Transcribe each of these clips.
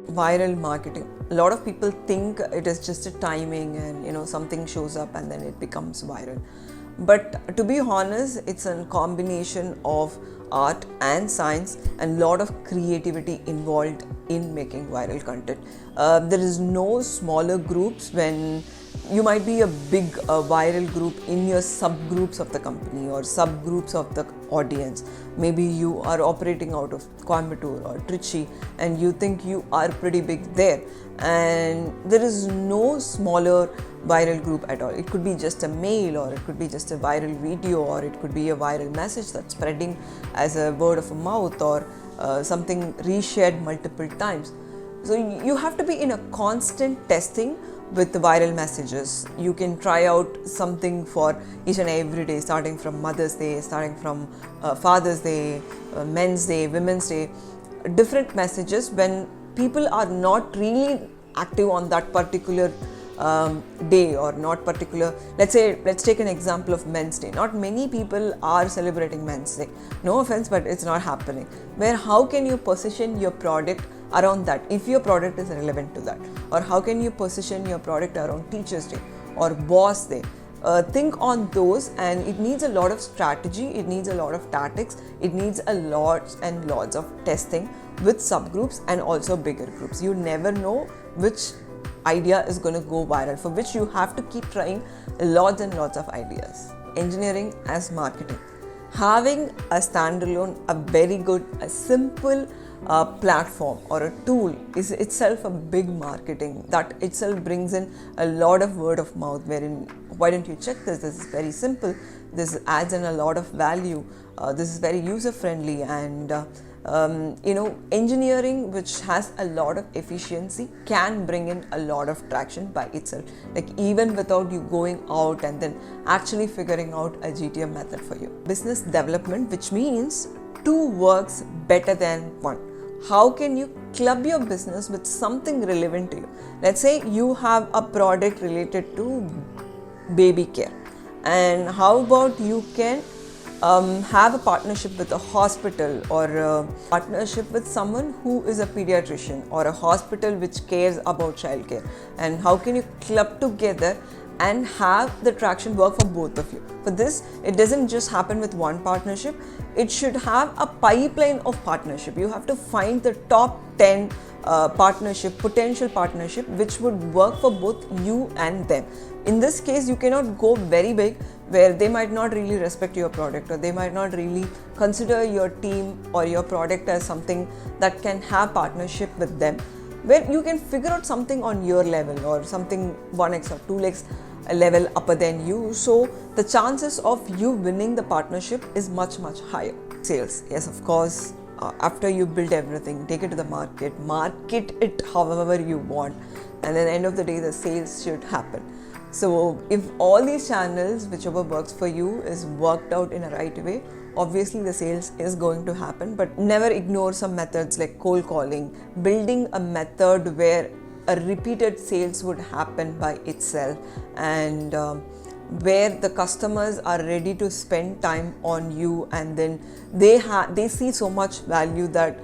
viral marketing, a lot of people think it is just a timing and something shows up and then it becomes viral. But to be honest, it's a combination of art and science and lot of creativity involved in making viral content. There is no smaller groups. When you might be a big viral group in your subgroups of the company or subgroups of the audience. Maybe you are operating out of Coimbatore or Trichy and you think you are pretty big there, and there is no smaller viral group at all. It could be just a mail, or it could be just a viral video, or it could be a viral message that's spreading as a word of mouth, or something reshared multiple times. So you have to be in a constant testing with the viral messages. You can try out something for each and every day, starting from Mother's Day, starting from Father's Day, Men's Day, Women's Day, different messages when people are not really active on that particular day, or not particular. Let's take an example of Men's Day. Not many people are celebrating Men's Day. No offense, but it's not happening. Where how can you position your product around that if your product is relevant to that? Or how can you position your product around Teachers Day or Boss Day? Think on those, and it needs a lot of strategy, it needs a lot of tactics, it needs a lots and lots of testing with subgroups and also bigger groups. You never know which idea is going to go viral, for which you have to keep trying lots and lots of ideas. Engineering as marketing. Having a standalone, a very good, a simple platform or a tool is itself a big marketing. That itself brings in a lot of word of mouth, wherein why don't you check this is very simple, this adds in a lot of value, this is very user friendly, and engineering which has a lot of efficiency can bring in a lot of traction by itself, like even without you going out and then actually figuring out a GTM method for you. Business development, which means two works better than one. How can you club your business with something relevant to you? Let's say you have a product related to baby care, and how about you can have a partnership with a hospital, or a partnership with someone who is a pediatrician, or a hospital which cares about childcare, and how can you club together and have the traction work for both of you? For this, it doesn't just happen with one partnership, it should have a pipeline of partnership. You have to find the top 10 potential partnership which would work for both you and them. In this case, you cannot go very big where they might not really respect your product, or they might not really consider your team or your product as something that can have partnership with them, where you can figure out something on your level, or something 1x or 2x a level upper than you. So the chances of you winning the partnership is much higher. Sales, yes, of course. After you build everything, take it to the market it however you want, and at the end of the day, the sales should happen. So if all these channels, whichever works for you, is worked out in a right way, obviously the sales is going to happen. But never ignore some methods like cold calling, building a method where a repeated sales would happen by itself, and where the customers are ready to spend time on you, and then they see so much value that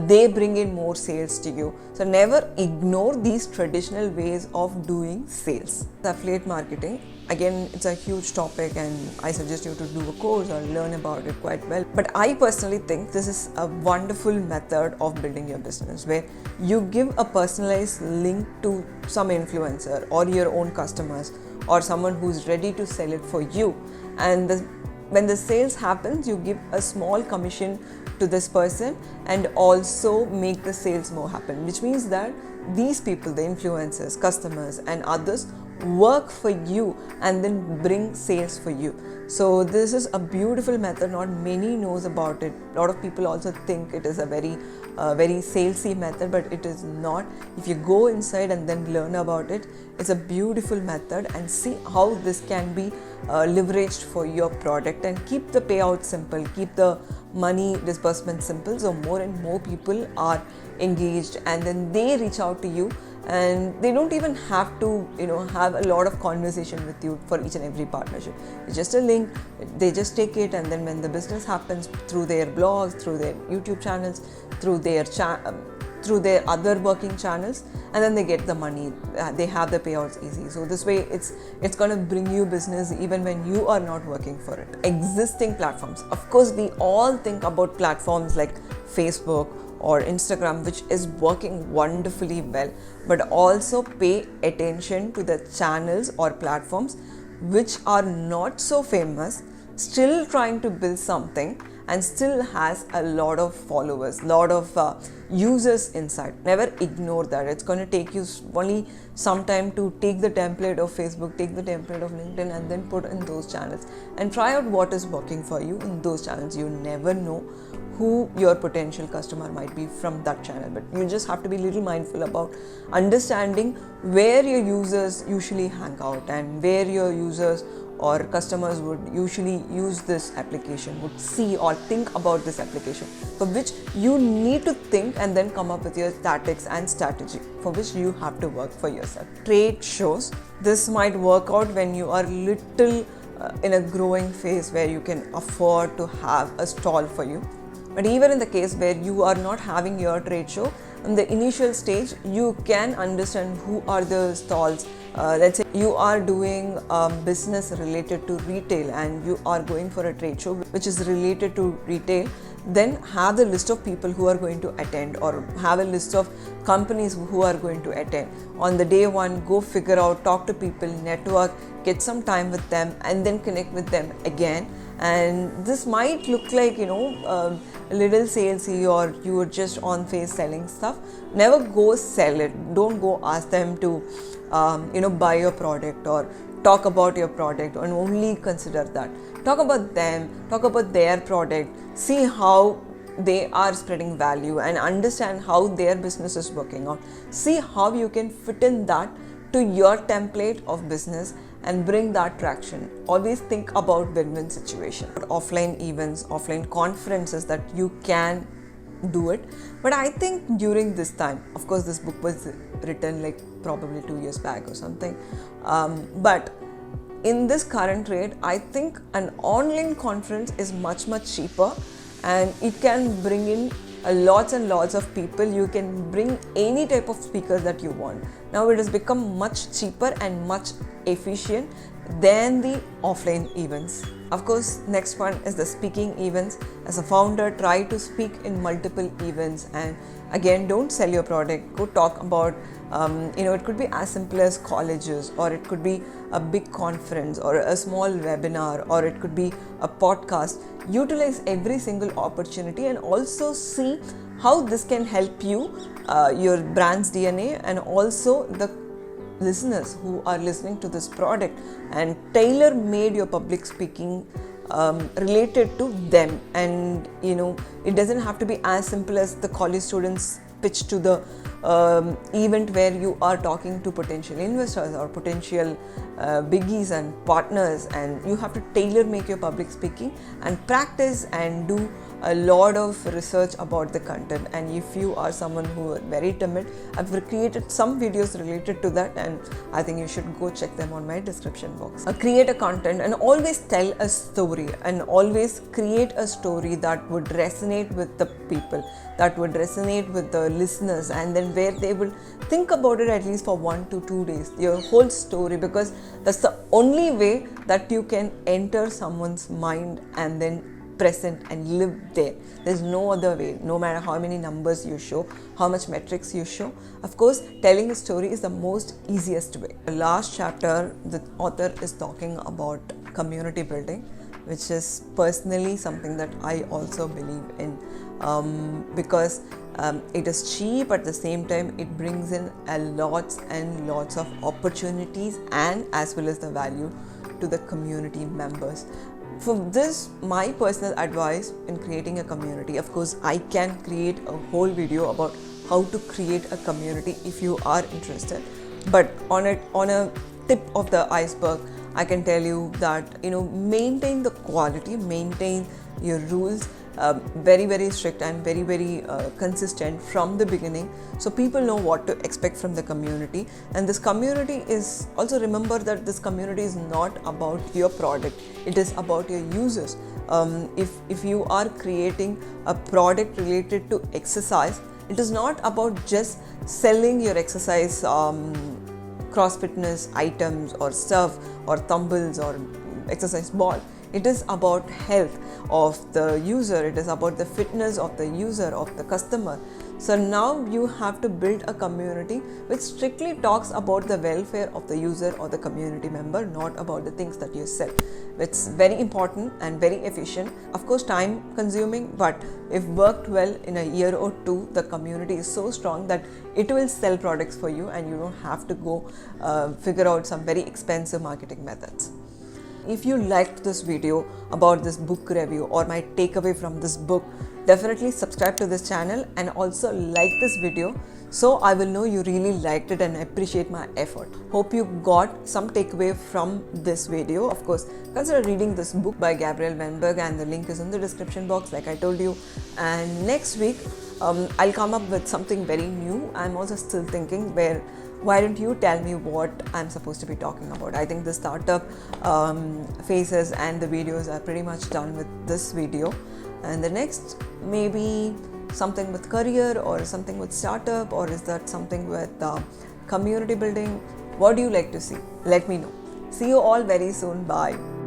they bring in more sales to you. So never ignore these traditional ways of doing sales. Affiliate marketing, again, it's a huge topic, and I suggest you to do a course or learn about it quite well. But I personally think this is a wonderful method of building your business, where you give a personalized link to some influencer or your own customers, or someone who's ready to sell it for you, and when the sales happens, you give a small commission to this person and also make the sales more happen, which means that these people, the influencers, customers and others, work for you and then bring sales for you. So this is a beautiful method. Not many knows about it. A lot of people also think it is a very salesy method, but it is not. If you go inside and then learn about it, it's a beautiful method, and see how this can be leveraged for your product, and keep the payout simple, keep the money disbursement simple, so more and more people are engaged, and then they reach out to you, and they don't even have to have a lot of conversation with you for each and every partnership. It's just a link, they just take it, and then when the business happens through their blogs, through their YouTube channels, through their through their other working channels, and then they get the money. They have the payouts easy. So this way it's going to bring you business even when you are not working for it. Existing platforms, of course, we all think about platforms like Facebook or Instagram, which is working wonderfully well, but also pay attention to the channels or platforms which are not so famous, still trying to build something and still has a lot of followers, lot of users inside. Never ignore that. It's going to take you only some time to take the template of Facebook, take the template of LinkedIn, and then put in those channels and try out what is working for you in those channels. You never know who your potential customer might be from that channel, but you just have to be a little mindful about understanding where your users usually hang out and where your users or customers would usually use this application, would see or think about this application, for which you need to think and then come up with your tactics and strategy, for which you have to work for yourself. Trade shows, this might work out when you are little in a growing phase where you can afford to have a stall for you. But even in the case where you are not having your trade show, in the initial stage, you can understand who are the stalls. Let's say you are doing business related to retail and you are going for a trade show which is related to retail, then have the list of people who are going to attend, or have a list of companies who are going to attend. On the day one, go figure out, talk to people, network, get some time with them, and then connect with them again. And this might look like, a little salesy, or you are just on face selling stuff. Never go sell it. Don't go ask them to buy your product or talk about your product, and only consider that. Talk about them, talk about their product, see how they are spreading value and understand how their business is working out. See how you can fit in that to your template of business and bring that traction. Always think about win-win situation. Offline events, offline conferences that you can do it. But I think during this time, of course this book was written like probably 2 years back or something, but in this current rate, I think an online conference is much cheaper, and it can bring in lots and lots of people. You can bring any type of speaker that you want. Now it has become much cheaper and much efficient than the offline events. Of course, next one is the speaking events. As a founder, try to speak in multiple events, and again, don't sell your product. Go talk about, it could be as simple as colleges, or it could be a big conference, or a small webinar, or it could be a podcast. Utilize every single opportunity and also see how this can help you, your brand's DNA, and also the listeners who are listening to this product, and tailor made your public speaking related to them. And it doesn't have to be as simple as the college students pitch to the event where you are talking to potential investors or potential biggies and partners, and you have to tailor make your public speaking and practice and do a lot of research about the content. And if you are someone who is very timid, I've created some videos related to that, and I think you should go check them on my description box. Create a content and always tell a story, and always create a story that would resonate with the people, that would resonate with the listeners, and then where they will think about it at least for 1 to 2 days, your whole story, because that's the only way that you can enter someone's mind and then present and live there. There's no other way, no matter how many numbers you show, how much metrics you show. Of course, telling a story is the most easiest way. The last chapter, the author is talking about community building, which is personally something that I also believe in, because it is cheap. At the same time, it brings in lots and lots of opportunities and as well as the value to the community members. For this, my personal advice in creating a community, of course, I can create a whole video about how to create a community if you are interested. But on a tip of the iceberg, I can tell you that maintain the quality, maintain your rules, very strict and very consistent from the beginning, so people know what to expect from the community. And this community is also, remember that this community is not about your product, it is about your users. If you are creating a product related to exercise, It is not about just selling your exercise cross fitness items or stuff or dumbbells or exercise ball. It is about health of the user. It is about the fitness of the user, of the customer. So now you have to build a community which strictly talks about the welfare of the user or the community member, not about the things that you sell. It's very important and very efficient. Of course, time consuming, but if worked well in a year or two, the community is so strong that it will sell products for you and you don't have to go figure out some very expensive marketing methods. If you liked this video about this book review or my takeaway from this book, definitely subscribe to this channel and also like this video so I will know you really liked it and appreciate my effort. Hope you got some takeaway from this video. Of course, consider reading this book by Gabrielle Weinberg and the link is in the description box like I told you. And next week, I'll come up with something very new. I'm also still thinking why don't you tell me what I'm supposed to be talking about? I think the startup phases and the videos are pretty much done with this video. And the next, maybe something with career or something with startup, or is that something with community building? What do you like to see? Let me know. See you all very soon. Bye.